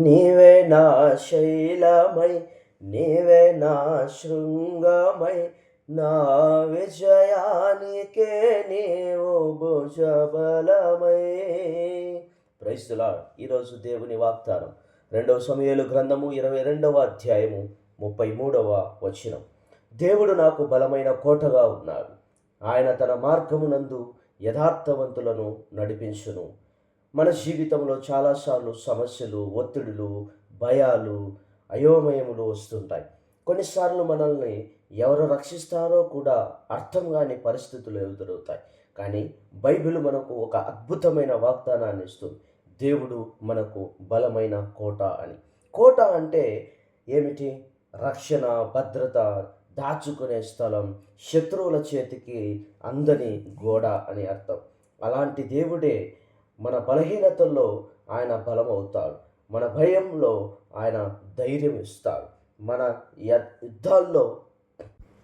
నీవే నా శైలమై, నీవే నా శృంగమై, నా విజయానికే నీవు భుజబలమై. Praise the lord. ఈరోజు దేవుని వాగ్దానం 2 సమూయేలు గ్రంథము 22వ అధ్యాయము 33వ వచనం. దేవుడు నాకు బలమైన కోటగా ఉన్నాడు. ఆయన తన మార్గమునందు యథార్థవంతులను నడిపించును. మన జీవితంలో చాలాసార్లు సమస్యలు, ఒత్తిడులు, భయాలు, అయోమయములు వస్తుంటాయి. కొన్నిసార్లు మనల్ని ఎవరు రక్షిస్తారో కూడా అర్థం కాని పరిస్థితులు ఎదురవుతాయి. కానీ బైబిల్ మనకు ఒక అద్భుతమైన వాగ్దానాన్ని ఇస్తుంది. దేవుడు మనకు బలమైన కోట అని. కోట అంటే ఏమిటి? రక్షణ, భద్రత, దాచుకునే స్థలం, శత్రువుల చేతికి అందని గోడ అని అర్థం. అలాంటి దేవుడే మన బలహీనతల్లో ఆయన బలం అవుతాడు. మన భయంలో ఆయన ధైర్యం ఇస్తాడు. మన యుద్ధాల్లో,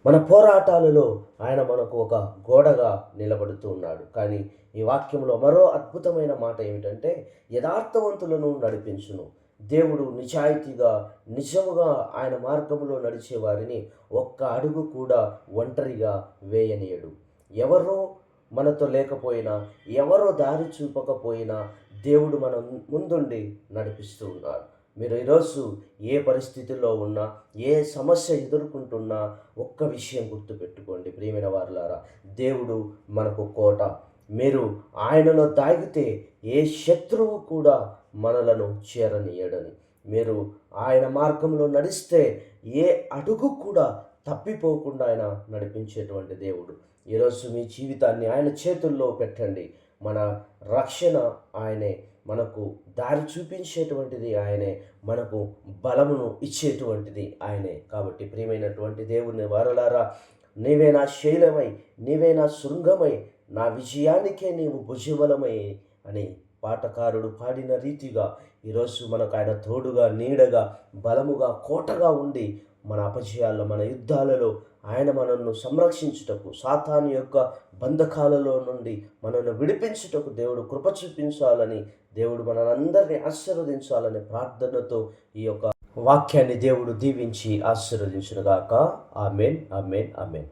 మన పోరాటాలలో ఆయన మనకు ఒక గోడగా నిలబడుతూ ఉన్నాడు. కానీ ఈ వాక్యంలో మరో అద్భుతమైన మాట ఏమిటంటే, యథార్థవంతులను నడిపించును. దేవుడు నిజాయితీగా, నిజముగా ఆయన మార్గంలో నడిచే వారిని ఒక్క అడుగు కూడా ఒంటరిగా వేయనీయడు. ఎవరో మనతో లేకపోయినా, ఎవరో దారి చూపకపోయినా దేవుడు మన ముందుండి నడిపిస్తూ ఉన్నాడు. మీరు ఈరోజు ఏ పరిస్థితుల్లో ఉన్నా, ఏ సమస్య ఎదుర్కొంటున్నా ఒక్క విషయం గుర్తుపెట్టుకోండి ప్రియమైన వారులారా, దేవుడు మనకు కోట. మీరు ఆయనలో దాగితే ఏ శత్రువు కూడా మనలను చేరనీయడని. మీరు ఆయన మార్గంలో నడిస్తే ఏ అడుగు కూడా తప్పిపోకుండా ఆయన నడిపించేటువంటి దేవుడు. ఈరోజు మీ జీవితాన్ని ఆయన చేతుల్లో పెట్టండి. మన రక్షణ ఆయనే, మనకు దారి చూపించేటువంటిది ఆయనే, మనకు బలమును ఇచ్చేటువంటిది ఆయనే. కాబట్టి ప్రియమైనటువంటి దేవుని వారలారా, నీవే నా శైలమై, నీవే నా శృంగమై, నా విజయానికే నీవు భుజబలమై అని పాటకారుడు పాడిన రీతిగా ఈరోజు మనకు ఆయన తోడుగా, నీడగా, బలముగా, కోటగా ఉండి మన అపజయాల్లో, మన యుద్ధాలలో ఆయన మనల్ని సంరక్షించుటకు, సాతాను యొక్క బంధకాలలో నుండి మనల్ని విడిపించుటకు దేవుడు కృప చూపించాలని, దేవుడు మనందరినీ ఆశీర్వదించాలనే ప్రార్థనతో ఈ యొక్క వాక్యాన్ని దేవుడు దీవించి ఆశీర్వదించునుగాక. ఆమేన్, ఆమేన్, ఆమేన్.